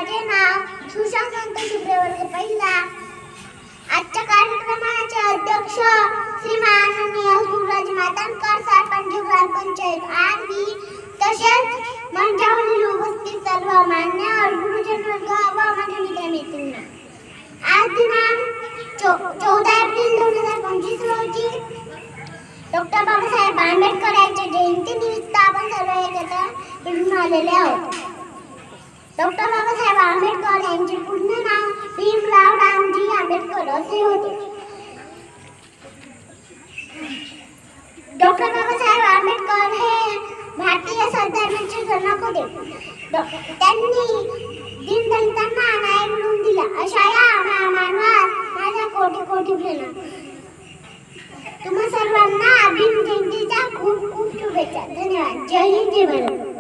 माझे नाव सुशांत शुभ्रेवर्ग पहिला. आजच्या कार्यक्रमाचे अध्यक्ष श्रीमान सुरज मातनकर, सरपंच ग्रामपंचायत आरवी, तसेच मंचावरील उपस्थित सर्व मान्यवर गुरुजन वर्ग व माझ्या मित्रमैत्रिणींना. आज दिनांक 14 एप्रिल 2025 रोजी डॉक्टर बाबासाहेब आंबेडकर यांच्या जयंतीनिमित्त आपण सर्व एकत्र भेटून आलेले आहोत. डॉक्टर बाबासाहेब आंबेडकर यांचे पूर्ण नाव भीमराव रामजी आंबेडकर असे होते. डॉक्टर बाबासाहेब आंबेडकर हे भारतीय संविधानाचे जनक होते. त्यांनी दीनदलितांना न्याय मिळवून दिला. अशा या मानवास माझ्या कोटी कोटी प्रणाम. तुम्हा सर्वांना भीम जयंतीच्या खूप खूप शुभेच्छा. धन्यवाद. जय हिंद, जय भारत.